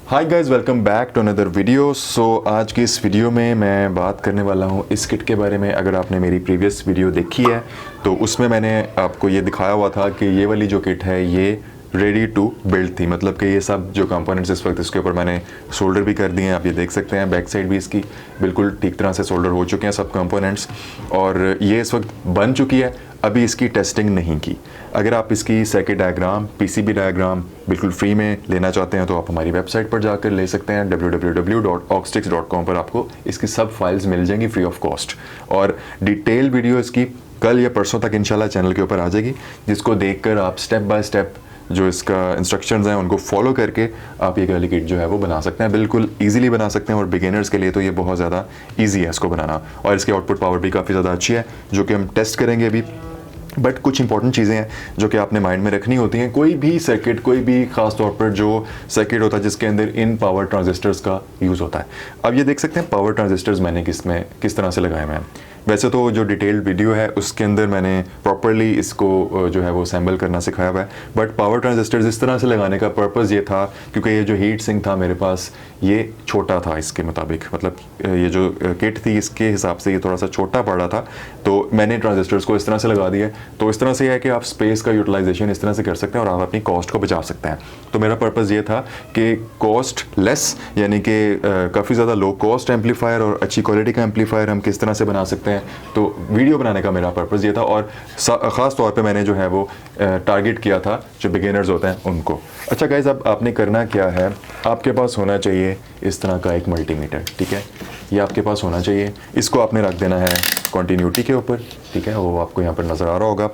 Hi guys, welcome back to another video. So आज की इस वीडियो में मैं बात करने वाला हूँ इस किट के बारे में। अगर आपने मेरी प्रीवियस वीडियो देखी है तो उसमें मैंने आपको ये दिखाया हुआ था कि ये वाली जो किट है ये रेडी टू बिल्ड थी। मतलब कि ये सब जो कंपोनेंट्स इस वक्त इसके ऊपर मैंने सोल्डर भी कर दिए हैं, आप ये देख सकते हैं। बैक साइड भी इसकी बिल्कुल ठीक तरह से सोल्डर हो चुके हैं सब कंपोनेंट्स, और ये इस वक्त बन चुकी है। अभी इसकी टेस्टिंग नहीं की। अगर आप इसकी सर्किट डायग्राम, पीसीबी डायग्राम बिल्कुल फ्री में लेना चाहते हैं तो आप हमारी वेबसाइट पर जाकर ले सकते हैं। www.oxtix.com पर आपको इसकी सब फाइल्स मिल जाएंगी फ्री ऑफ कॉस्ट, और डिटेल वीडियो इसकी कल या परसों तक इंशाल्लाह चैनल के ऊपर आ जाएगी, जिसको देखकर आप स्टेप बाय स्टेप जो इसका इंस्ट्रक्शंस हैं उनको फॉलो करके आप ये वाली किट जो है वो बना सकते हैं। बिल्कुल इजीली बना सकते हैं, और बिगिनर्स के लिए तो ये बहुत ज़्यादा इजी है इसको बनाना। और इसकी आउटपुट पावर भी काफ़ी ज़्यादा अच्छी है, जो कि हम टेस्ट करेंगे अभी। बट कुछ इंपॉर्टेंट चीज़ें हैं जो कि आपने माइंड में रखनी होती हैं। कोई भी सर्किट, कोई भी ख़ास तौर पर जो सर्किट होता है जिसके अंदर इन पावर ट्रांजिस्टर्स का यूज़ होता है। अब ये देख सकते हैं पावर ट्रांजिस्टर्स मैंने किस तरह से लगाए हुए हैं। वैसे तो जो डिटेल्ड वीडियो है उसके अंदर मैंने प्रॉपरली इसको जो है वो असेंबल करना सिखाया हुआ है, बट पावर ट्रांजिस्टर्स इस तरह से लगाने का पर्पज़ ये था क्योंकि ये जो हीट सिंक था मेरे पास ये छोटा था इसके मुताबिक। मतलब ये जो किट थी इसके हिसाब से ये थोड़ा सा छोटा पड़ रहा था, तो मैंने ट्रांजिस्टर्स को इस तरह से लगा दिया। तो इस तरह से है कि आप स्पेस का यूटिलाइजेशन इस तरह से कर सकते हैं और आप अपनी कॉस्ट को बचा सकते हैं। तो मेरा पर्पज़ ये था कि कॉस्ट लेस, यानी कि काफ़ी ज़्यादा लो कॉस्ट एम्पलीफायर और अच्छी क्वालिटी का एम्पलीफायर हम किस तरह से बना सकते हैं। तो वीडियो बनाने का मेरा पर्पज़ ये था, और ख़ास तौर पे मैंने जो है वो टारगेट किया था जो बिगिनर्स होते हैं उनको। अच्छा गाइस, अब आपने करना क्या है, आपके पास होना चाहिए इस तरह का एक मल्टीमीटर। ठीक है, ये आपके पास होना चाहिए। इसको आपने रख देना है कॉन्टीन्यूटी के ऊपर। ठीक है, वो आपको यहाँ पर नज़र आ रहा होगा।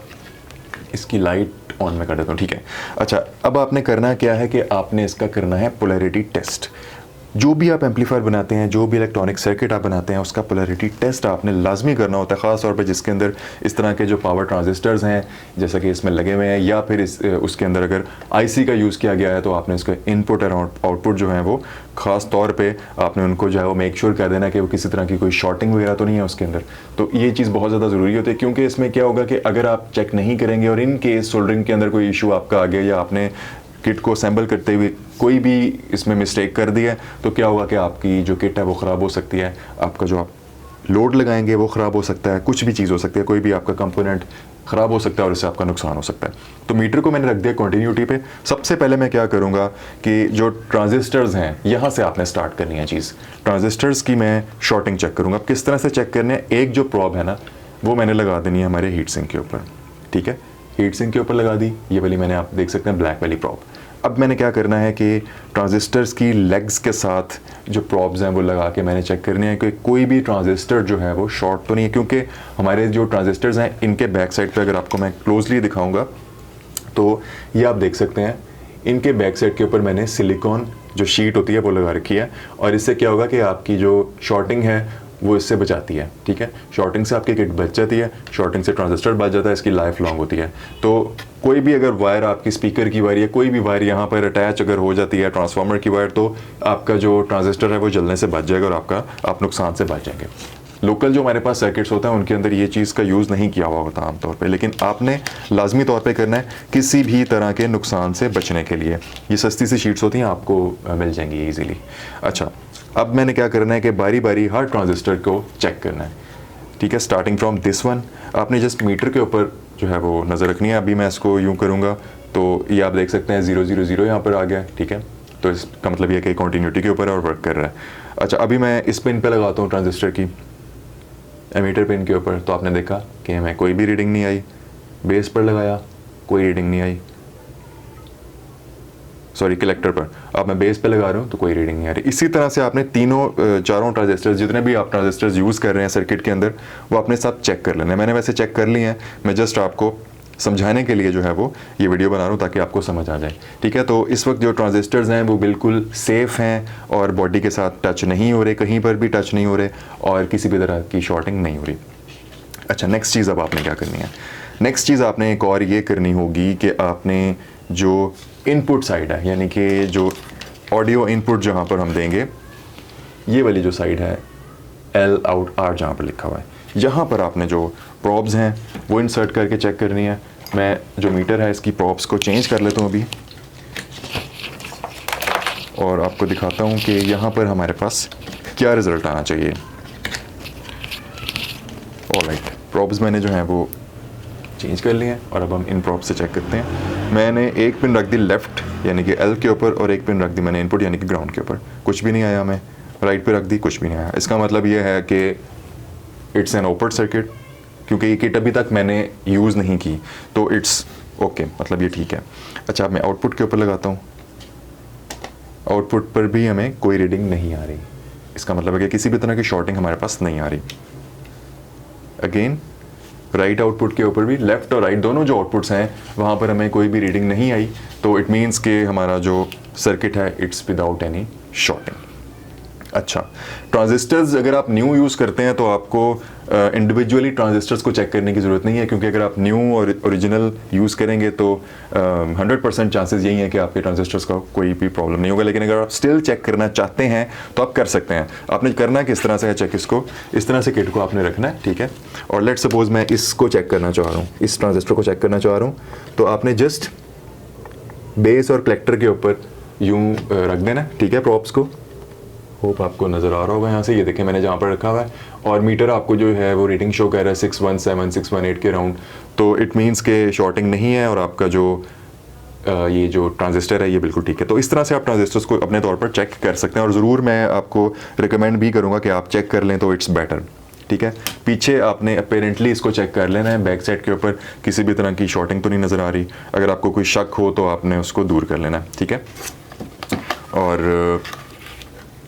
इसकी लाइट ऑन में कर देता हूँ। ठीक है, अच्छा अब आपने करना क्या है कि आपने इसका करना है पोलैरिटी टेस्ट। जो भी आप एम्पलीफायर बनाते हैं, जो भी इलेक्ट्रॉनिक सर्किट आप बनाते हैं, उसका पोलैरिटी टेस्ट आपने लाजमी करना होता है। ख़ास तौर पे जिसके अंदर इस तरह के जो पावर ट्रांजिस्टर्स हैं जैसा कि इसमें लगे हुए हैं, या फिर उसके अंदर अगर आईसी का यूज़ किया गया है तो आपने इसका इनपुट और आउटपुट जो है वो ख़ास तौर पे आपने उनको जो है वो मेक श्योर कर देना कि वो किसी तरह की कोई शॉर्टिंग वगैरह तो नहीं है उसके अंदर। तो ये चीज़ बहुत ज़्यादा ज़रूरी होती है, क्योंकि इसमें क्या होगा कि अगर आप चेक नहीं करेंगे और इन केस सोल्डरिंग के अंदर कोई इशू आपका आ गया, या आपने किट को असेंबल करते हुए कोई भी इसमें मिस्टेक कर दी है, तो क्या होगा कि आपकी जो किट है वो ख़राब हो सकती है। आपका जो आप लोड लगाएंगे वो ख़राब हो सकता है, कुछ भी चीज़ हो सकती है, कोई भी आपका कंपोनेंट ख़राब हो सकता है और इससे आपका नुकसान हो सकता है। तो मीटर को मैंने रख दिया कंटिन्यूटी पे। सबसे पहले मैं क्या करूँगा कि जो ट्रांजिस्टर्स हैं यहाँ से आपने स्टार्ट करनी है चीज़। ट्रांजिस्टर्स की मैं शॉर्टिंग चेक करूँगा। किस तरह से चेक करने हैं, एक जो प्रॉब है ना वो मैंने लगा देनी है हमारे हीट सिंक के ऊपर। ठीक है, हीट सिंक के ऊपर लगा दी, ये वाली मैंने, आप देख सकते हैं ब्लैक वाली प्रॉब। अब मैंने क्या करना है कि ट्रांजिस्टर्स की लेग्स के साथ जो प्रॉब्स हैं वो लगा के मैंने चेक करनी है कि कोई भी ट्रांजिस्टर जो है वो शॉर्ट तो नहीं है। क्योंकि हमारे जो ट्रांजिस्टर्स हैं इनके बैक साइड पे अगर आपको मैं क्लोजली दिखाऊंगा तो ये आप देख सकते हैं, इनके बैक साइड के ऊपर मैंने सिलिकॉन जो शीट होती है वो लगा रखी है, और इससे क्या होगा कि आपकी जो शॉर्टिंग है वो इससे बचाती है। ठीक है, शॉर्टिंग से आपकी किट बच जाती है, शॉर्टिंग से ट्रांजिस्टर बच जाता है, इसकी लाइफ लॉन्ग होती है। तो कोई भी अगर वायर, आपकी स्पीकर की वायर या कोई भी वायर यहाँ पर अटैच अगर हो जाती है ट्रांसफार्मर की वायर, तो आपका जो ट्रांजिस्टर है वो जलने से बच जाएगा और आप नुकसान से बच जाएंगे। लोकल जो हमारे पास सर्किट्स होता है उनके अंदर ये चीज़ का यूज़ नहीं किया हुआ होता आमतौर पे, लेकिन आपने लाजमी तौर पे करना है किसी भी तरह के नुकसान से बचने के लिए। ये सस्ती सी शीट्स होती हैं, आपको मिल जाएंगी ईजीली। अच्छा, अब मैंने क्या करना है कि बारी बारी हर ट्रांजिस्टर को चेक करना है। ठीक है, स्टार्टिंग फ्रॉम दिस वन। आपने जस्ट मीटर के ऊपर जो है वो नज़र रखनी है। अभी मैं इसको यूँ करूँगा तो ये आप देख सकते हैं 000 यहाँ पर आ गया। ठीक है, तो इसका मतलब ये कि कॉन्टीन्यूटी के ऊपर है और वर्क कर रहा है। अच्छा, अभी मैं इस पिन पे लगाता हूँ ट्रांजिस्टर की, एमीटर पिन के ऊपर, तो आपने देखा कि हमें कोई भी रीडिंग नहीं आई। बेस पर लगाया, कोई रीडिंग नहीं आई। सॉरी, कलेक्टर पर। अब मैं बेस पे लगा रहा हूँ तो कोई रीडिंग नहीं आ रही। इसी तरह से आपने चारों ट्रांजिस्टर्स, जितने भी आप ट्रांजिस्टर्स यूज़ कर रहे हैं सर्किट के अंदर, वो आपने सब चेक कर लेना है। मैंने वैसे चेक कर लिए हैं, मैं जस्ट आपको समझाने के लिए जो है वो ये वीडियो बना रहा हूँ ताकि आपको समझ आ जाए। ठीक है, तो इस वक्त जो ट्रांजिस्टर्स हैं वो बिल्कुल सेफ़ हैं और बॉडी के साथ टच नहीं हो रहे, कहीं पर भी टच नहीं हो रहे, और किसी भी तरह की शॉर्टिंग नहीं हो रही। अच्छा, नेक्स्ट चीज़ अब आपने क्या करनी है, नेक्स्ट चीज़ आपने एक और ये करनी होगी कि आपने जो इनपुट साइड है, यानी कि जो ऑडियो इनपुट जहाँ पर हम देंगे, ये वाली जो साइड है L out R जहाँ पर लिखा हुआ है, यहाँ पर आपने जो प्रॉब्स हैं वो इंसर्ट करके चेक करनी है। मैं जो मीटर है इसकी प्रॉब्स को चेंज कर लेता हूँ अभी, और आपको दिखाता हूँ कि यहाँ पर हमारे पास क्या रिज़ल्ट आना चाहिए। ऑलराइट, प्रॉब्स मैंने जो है वो चेंज कर लिए हैं और अब हम इन प्रॉप से चेक करते हैं। मैंने एक पिन रख दी लेफ़्ट यानी कि एल के ऊपर और एक पिन रख दी मैंने इनपुट यानी कि ग्राउंड के ऊपर, कुछ भी नहीं आया। मैं राइट पे रख दी, कुछ भी नहीं आया। इसका मतलब ये है कि इट्स एन ओपन सर्किट, क्योंकि ये किट अभी तक मैंने यूज़ नहीं की तो इट्स ओके, मतलब ये ठीक है। अच्छा, अब मैं आउटपुट के ऊपर लगाता हूँ। आउटपुट पर भी हमें कोई रीडिंग नहीं आ रही, इसका मतलब है कि किसी भी तरह की शॉर्टिंग हमारे पास नहीं आ रही। अगेन राइट आउटपुट के ऊपर भी, लेफ़्ट और राइट दोनों जो आउटपुट्स हैं वहाँ पर हमें कोई भी रीडिंग नहीं आई, तो इट मीन्स कि हमारा जो सर्किट है इट्स विदाउट एनी शॉर्टिंग। अच्छा, ट्रांजिस्टर्स अगर आप न्यू यूज़ करते हैं तो आपको इंडिविजुअली ट्रांजिस्टर्स को चेक करने की ज़रूरत नहीं है, क्योंकि अगर आप न्यू और ओरिजिनल यूज़ करेंगे तो 100% चांसेस यही है कि आपके ट्रांजिस्टर्स का कोई भी प्रॉब्लम नहीं होगा। लेकिन अगर आप स्टिल चेक करना चाहते हैं तो आप कर सकते हैं। आपने करना किस तरह से है चेक, इसको इस तरह से किट को आपने रखना है, ठीक है। और लेट सपोज मैं इसको चेक करना चाह रहा हूँ, इस ट्रांजिस्टर को चेक करना चाह रहा हूँ, तो आपने जस्ट बेस और कलेक्टर के ऊपर यूँ रख देना, ठीक है, प्रॉप्स को। होप आपको नज़र आ रहा होगा यहाँ से, ये देखें मैंने जहाँ पर रखा हुआ है, और मीटर आपको जो है वो रीडिंग शो कर रहा है 617 618 के राउंड, तो इट मीन्स के शॉर्टिंग नहीं है और आपका जो ये जो ट्रांजिस्टर है ये बिल्कुल ठीक है। तो इस तरह से आप ट्रांजिस्टर्स को अपने तौर पर चेक कर सकते हैं, और ज़रूर मैं आपको रिकमेंड भी करूँगा कि आप चेक कर लें तो इट्स बेटर, ठीक है। पीछे आपने अपेरेंटली इसको चेक कर लेना है, बैक साइड के ऊपर किसी भी तरह की शॉर्टिंग तो नहीं नज़र आ रही। अगर आपको कोई शक हो तो आपने उसको दूर कर लेना है, ठीक है। और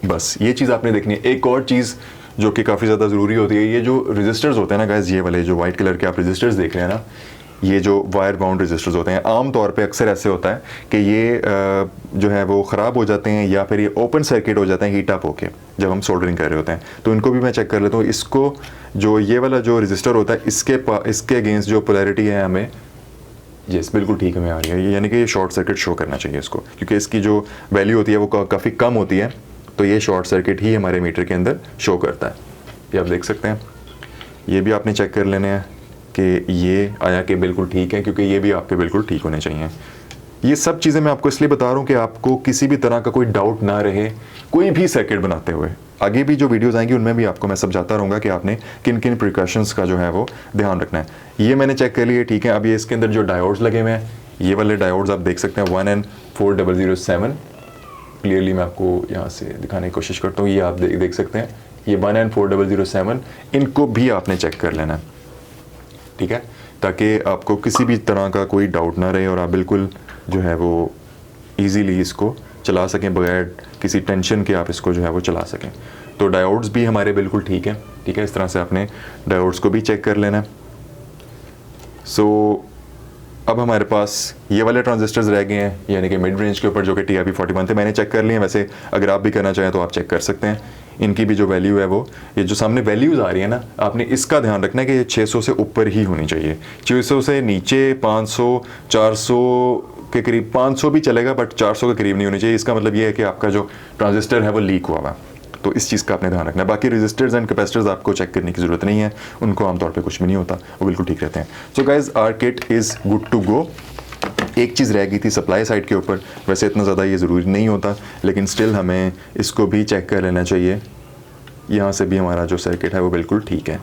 बस ये चीज़ आपने देखनी है। एक और चीज़ जो कि काफ़ी ज़्यादा ज़रूरी होती है, ये जो रजिस्टर्स होते हैं ना गाइस, ये वाले जो वाइट कलर के आप रजिस्टर्स देख रहे हैं ना, ये जो वायर बाउंड रजिस्टर्स होते हैं, आम तौर पे अक्सर ऐसे होता है कि ये जो है वो ख़राब हो जाते हैं या फिर ये ओपन सर्किट हो जाते हैं हीट अप होके जब हम सोल्डरिंग कर रहे होते हैं। तो इनको भी मैं चेक कर लेता हूँ। इसको जो ये वाला जो रजिस्टर होता है इसके अगेंस्ट जो पोलैरिटी है हमें यस बिल्कुल ठीक हमें आ रही है, यानी कि ये शॉर्ट सर्किट शो करना चाहिए इसको, क्योंकि इसकी जो वैल्यू होती है वो काफ़ी कम होती है, तो ये शॉर्ट सर्किट ही हमारे मीटर के अंदर शो करता है। ये आप देख सकते हैं। ये भी आपने चेक कर लेने हैं कि ये आया कि बिल्कुल ठीक है, क्योंकि ये भी आपके बिल्कुल ठीक होने चाहिए। ये सब चीज़ें मैं आपको इसलिए बता रहा हूँ कि आपको किसी भी तरह का कोई डाउट ना रहे कोई भी सर्किट बनाते हुए। आगे भी जो वीडियोज़ आएंगी उनमेन भी आपको मैं समझाता रहूँगा कि आपने किन किन प्रिकॉशंस का जो है वो ध्यान रखना है। ये मैंने चेक कर लिया, ठीक है। अब ये इसके अंदर जो डायोड्स लगे हुए हैं, ये वाले डायोड्स आप देख सकते हैं 1N4007। क्लियरली मैं आपको यहाँ से दिखाने की कोशिश करता हूँ। ये आप देख सकते हैं, ये 1N4007, इनको भी आपने चेक कर लेना है, ठीक है, ताकि आपको किसी भी तरह का कोई डाउट ना रहे और आप बिल्कुल जो है वो इजीली इसको चला सकें, बगैर किसी टेंशन के आप इसको जो है वो चला सकें। तो डायोड्स भी हमारे बिल्कुल ठीक है, ठीक है। इस तरह से आपने डायोड्स को भी चेक कर लेना है। सो अब हमारे पास ये वाले ट्रांजिस्टर्स रह गए हैं, यानी कि मिड रेंज के ऊपर, जो कि TIP41 थे, मैंने चेक कर लिए हैं। वैसे अगर आप भी करना चाहें तो आप चेक कर सकते हैं। इनकी भी जो वैल्यू है वो, ये जो सामने वैल्यूज़ आ रही है ना, आपने इसका ध्यान रखना है कि ये 600 से ऊपर ही होनी चाहिए। 600 से नीचे 500 400 के करीब, 500 भी चलेगा बट 400 के करीब नहीं होनी चाहिए। इसका मतलब ये है कि आपका जो ट्रांजिस्टर है वो लीक हुआ हुआ, तो इस चीज़ का आपने ध्यान रखना है। बाकी रेजिस्टर्स एंड कैपेसिटर्स आपको चेक करने की ज़रूरत नहीं है, उनको आमतौर पे कुछ भी नहीं होता, वो बिल्कुल ठीक रहते हैं। So guys, our kit is good to go. एक चीज़ रह गई थी सप्लाई साइड के ऊपर, वैसे इतना ज़्यादा ये ज़रूरी नहीं होता, लेकिन स्टिल हमें इसको भी चेक कर लेना चाहिए। यहाँ से भी हमारा जो सर्किट है वो बिल्कुल ठीक है।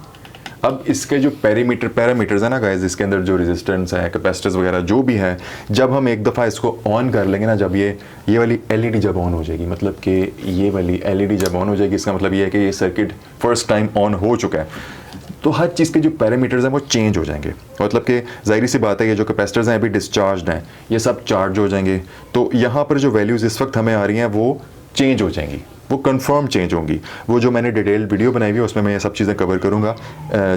अब इसके जो पैरामीटर्स है ना गाइज, इसके अंदर जो रेजिस्टेंस है, कैपेसिटर्स वगैरह जो भी है, जब हम एक दफ़ा इसको ऑन कर लेंगे ना, जब ये वाली LED जब ऑन हो जाएगी, मतलब कि ये वाली LED जब ऑन हो जाएगी, इसका मतलब ये है कि ये सर्किट फर्स्ट टाइम ऑन हो चुका है, तो हर चीज़ के जो पैरामीटर्स हैं वो चेंज हो जाएंगे। मतलब कि जाहिर सी बात है, ये जो कैपेसिटर्स हैं अभी डिस्चार्ज हैं, ये सब चार्ज हो जाएंगे, तो यहाँ पर जो वैल्यूज़ इस वक्त हमें आ रही हैं वो चेंज हो जाएंगी, वो कंफर्म चेंज होंगी। वो जो मैंने डिटेल वीडियो बनाई हुई है उसमें मैं ये सब चीज़ें कवर करूँगा,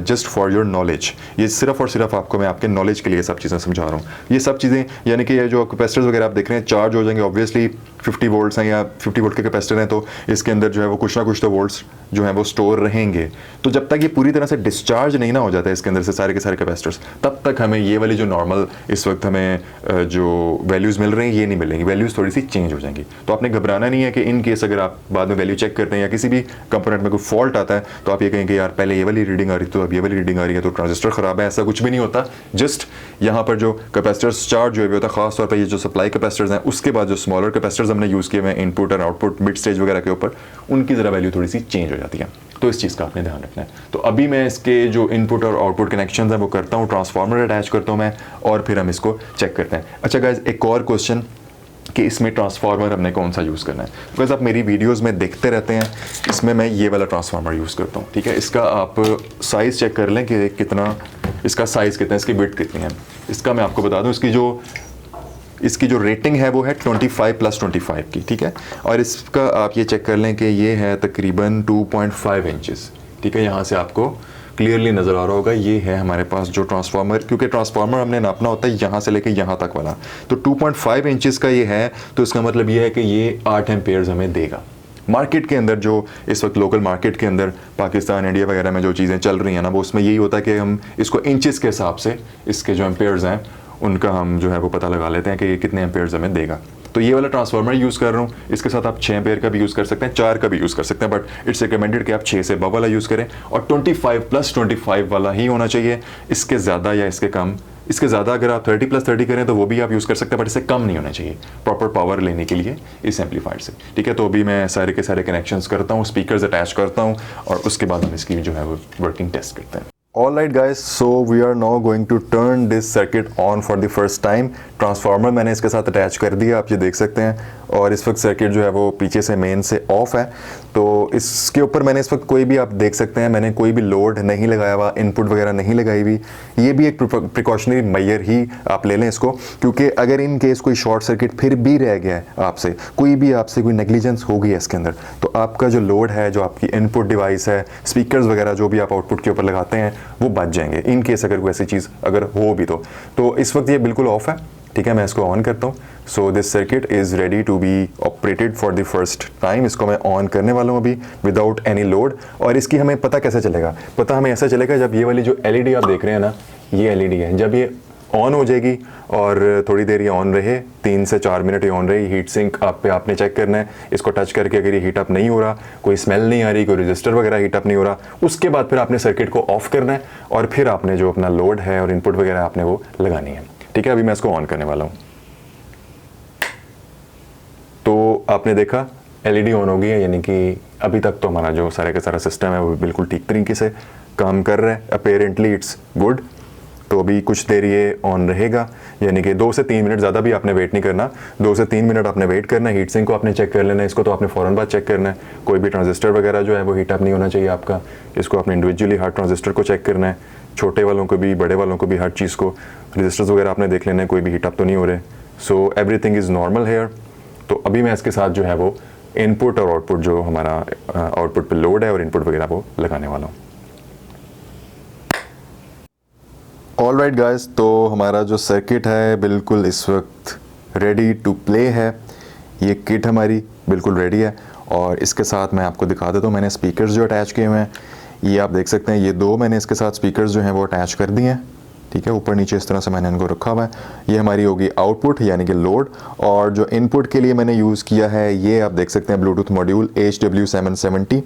जस्ट फॉर योर नॉलेज। ये सिर्फ और सिर्फ आपको मैं आपके नॉलेज के लिए सब चीज़ें समझा रहा हूँ। ये सब चीज़ें यानी कि ये जो कैपेसिटर्स वगैरह आप देख रहे हैं चार्ज हो जाएंगे, ऑब्वियसली 50 वोल्ट्स हैं या 50 वोल्ट के कैपेसिटर हैं, तो इसके अंदर जो है वो कुछ ना कुछ तो वोल्ट्स जो है वो स्टोर रहेंगे। तो जब तक ये पूरी तरह से डिस्चार्ज नहीं ना हो जाता है इसके अंदर से सारे के सारे कैपेसिटर्स, तब तक हमें ये वाली जो नॉर्मल इस वक्त हमें जो वैल्यूज़ मिल रही हैं ये नहीं मिलेंगी, वैल्यूज़ थोड़ी सी चेंज हो जाएंगी। तो आपने घबराना नहीं है कि इन केस अगर आप बाद में वैल्यू चेक करते हैं या किसी भी कंपोनेंट में कोई फॉल्ट आता है तो आप ये कहेंगे यार पहले ये वाली रीडिंग आ रही तो अब ये वाली रीडिंग आ रही है तो ट्रांजिस्टर ख़राब है। ऐसा कुछ भी नहीं होता। जस्ट यहाँ पर जो कैपेसिटर्स चार्ज हुए होता है, खास तौर पर ये जो सप्लाई कैपेसिटर्स हैं, उसके बाद जो स्मॉलर कैपेसिटर्स हमने यूज़ किए हुए हैं इनपुट और आउटपुट मिड स्टेज वगैरह के ऊपर, उनकी ज़रा वैल्यू थोड़ी सी चेंज हो जाती है। तो इस चीज़ का आपने ध्यान रखना है। तो अभी मैं इसके जो इनपुट और आउटपुट कनेक्शन है वो करता हूँ, ट्रांसफार्मर अटैच करता हूँ मैं, और फिर हम इसको चेक करते हैं। अच्छा गाइस, एक और क्वेश्चन कि इसमें ट्रांसफार्मर हमने कौन सा यूज़ करना है, बिकॉज आप मेरी वीडियोस में देखते रहते हैं, इसमें मैं ये वाला ट्रांसफार्मर यूज़ करता हूँ। ठीक है, इसका आप साइज़ चेक कर लें कि कितना, इसका साइज़ कितना है, इसकी विड्थ कितनी है। इसका मैं आपको बता दूँ, इसकी जो रेटिंग है वो है 25+25 की। ठीक है, और इसका आप ये चेक कर लें कि ये है तकरीबन 2.5 इंचेस। ठीक है, यहाँ से आपको क्लियरली नज़र आ रहा होगा, ये है हमारे पास जो ट्रांसफार्मर, क्योंकि ट्रांसफार्मर हमने नापना होता है यहाँ से लेके यहाँ तक वाला, तो 2.5 इंचेस का ये है। तो इसका मतलब ये है कि ये 8 एम्पेयर्स हमें देगा। मार्केट के अंदर जो इस वक्त लोकल मार्केट के अंदर पाकिस्तान, इंडिया वगैरह में जो चीज़ें चल रही हैं ना, वो उसमें यही होता है कि हम इसको इंचेस के हिसाब से इसके जो एम्पेयर्स हैं उनका हम जो है वो पता लगा लेते हैं कि ये कितने एम्पेयर्स हमें देगा। तो ये वाला ट्रांसफार्मर यूज़ कर रहा हूँ, इसके साथ आप 6 एम्पेयर का भी यूज़ कर सकते हैं, 4 का भी यूज़ कर सकते हैं, बट इट्स रिकमेंडेड कि आप 6 से above वाला यूज़ करें, और 25+25 वाला ही होना चाहिए। इसके ज़्यादा या इसके कम, इसके ज़्यादा अगर आप 30+30 करें तो वो भी आप यूज़ कर सकते हैं, बट इससे कम नहीं होना चाहिए प्रॉपर पावर लेने के लिए इस एम्पलीफायर से। ठीक है, तो अभी मैं सारे के सारे कनेक्शंस करता हूँ, स्पीकर्स अटैच करता हूँ, और उसके बाद हम इसकी जो है वो वर्किंग टेस्ट करते हैं। Alright guys, so we are now going to turn this circuit on for the first time। Transformer मैंने इसके साथ अटैच कर दिया, आप ये देख सकते हैं, और इस वक्त सर्किट जो है वो पीछे से मेन से ऑफ है। तो इसके ऊपर मैंने इस वक्त कोई भी, आप देख सकते हैं, मैंने कोई भी लोड नहीं लगाया हुआ, इनपुट वगैरह नहीं लगाई हुई। ये भी एक प्रिकॉशनरी मेजर ही आप ले लें इसको, क्योंकि अगर इन केस कोई शॉर्ट सर्किट फिर भी रह गया है आपसे, कोई नेग्लिजेंस हो गई है इसके अंदर, तो आपका जो लोड है, जो आपकी इनपुट डिवाइस है, स्पीकर्स वगैरह जो भी आप आउटपुट के ऊपर लगाते हैं, वो बच जाएंगे इन केस अगर कोई ऐसी चीज़ अगर हो भी तो इस वक्त ये बिल्कुल ऑफ है। ठीक है, मैं इसको ऑन करता हूँ। So this circuit is ready to be operated for the first time. इसको मैं ऑन करने वाला हूँ अभी विदाउट एनी लोड। और इसकी हमें पता कैसे चलेगा, पता हमें ऐसा चलेगा जब ये वाली जो एलईडी आप देख रहे हैं ना, ये एलईडी है, जब ये ऑन हो जाएगी और थोड़ी देर ये ऑन रहे, 3 से 4 मिनट ये ऑन रही, हीट सिंक आपने चेक करना है, इसको टच करके अगर ये हीट अप नहीं हो रहा, कोई स्मेल नहीं आ रही, कोई रजिस्टर वगैरह हीट अप नहीं हो रहा, उसके बाद फिर आपने सर्किट को ऑफ करना है, और फिर आपने जो अपना लोड है और इनपुट वगैरह आपने वो लगानी है। ठीक है, अभी मैं इसको ऑन करने वाला हूँ। तो आपने देखा एलईडी ऑन हो गई है, यानी कि अभी तक तो हमारा जो सारे का सारा सिस्टम है वो बिल्कुल ठीक तरीके से काम कर रहा है। Apparently it's good. तो अभी कुछ देर ये ऑन रहेगा, यानी कि 2 से 3 मिनट, ज़्यादा भी आपने वेट नहीं करना, 2 से 3 मिनट आपने वेट करना है। हीट सिंक को आपने चेक कर लेना है, इसको तो आपने फ़ौरन बाद चेक करना है, कोई भी ट्रांजिस्टर वगैरह जो है वो हीट अप नहीं होना चाहिए आपका। इसको आपने इंडिविजुअली हर ट्रांजिस्टर को चेक करना है, छोटे वालों को भी, बड़े वालों को भी, हर चीज़ को। रजिस्टर्स वगैरह आपने देख लेना है, कोई भी हीट अप तो नहीं हो रहे। So everything is normal here. तो अभी मैं इसके साथ जो है वो इनपुट और आउटपुट, जो हमारा आउटपुट पे लोड है और इनपुट वगैरह, वो लगाने वाला हूँ। ऑल राइट गाइस, तो हमारा जो सर्किट है बिल्कुल इस वक्त रेडी टू प्ले है। ये किट हमारी बिल्कुल रेडी है, और इसके साथ मैं आपको दिखा देता हूँ, मैंने स्पीकर्स जो अटैच किए हुए हैं, ये आप देख सकते हैं, ये 2 मैंने इसके साथ स्पीकर्स जो हैं वो अटैच कर दिए हैं। ठीक है, ऊपर नीचे इस तरह से मैंने इनको रखा हुआ है। ये हमारी होगी आउटपुट यानी कि लोड, और जो इनपुट के लिए मैंने यूज़ किया है, ये आप देख सकते हैं ब्लूटूथ मॉड्यूल HW770,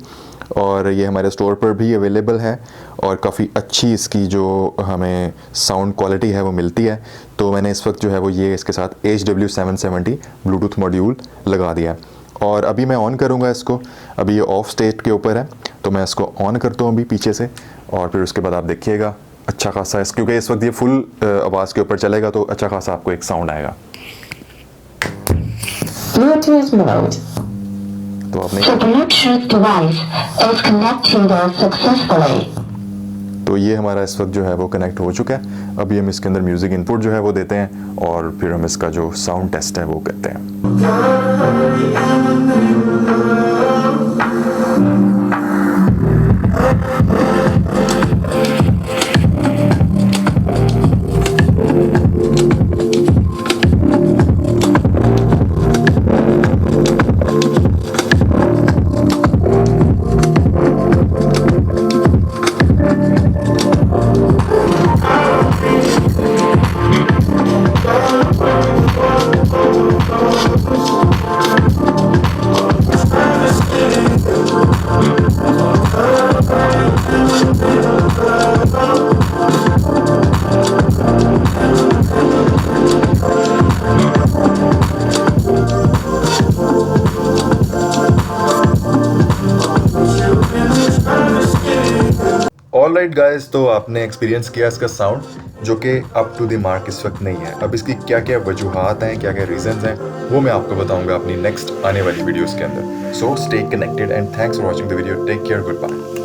और ये हमारे स्टोर पर भी अवेलेबल है, और काफ़ी अच्छी इसकी जो हमें साउंड क्वालिटी है वो मिलती है। तो मैंने इस वक्त जो है वो ये इसके साथ HW770 ब्लूटूथ मॉड्यूल लगा दिया है, और अभी मैं ऑन करूँगा इसको। अभी ये ऑफ स्टेट के ऊपर है, तो मैं इसको ऑन करता हूँ अभी पीछे से, और फिर उसके बाद आप देखिएगा अच्छा खासा, क्योंकि इस वक्त ये फुल आवाज़ के ऊपर चलेगा, तो अच्छा खासा आपको एक साउंड आएगा। Bluetooth mode. तो आपने The Bluetooth device is connected successfully. तो ये हमारा इस वक्त जो है वो कनेक्ट हो चुका है। अभी हम इसके अंदर म्यूज़िक इनपुट जो है वो देते हैं, और फिर हम इसका जो साउंड टेस्ट है वो करते हैं। ऑलराइट गाइस, तो आपने एक्सपीरियंस किया इसका साउंड जो कि अप टू द मार्क इस वक्त नहीं है। अब इसकी क्या क्या वजूहात हैं, क्या क्या रीजंस हैं, वो मैं आपको बताऊंगा अपनी नेक्स्ट आने वाली वीडियोस के अंदर। So stay connected and thanks for watching the video. Take care, good bye.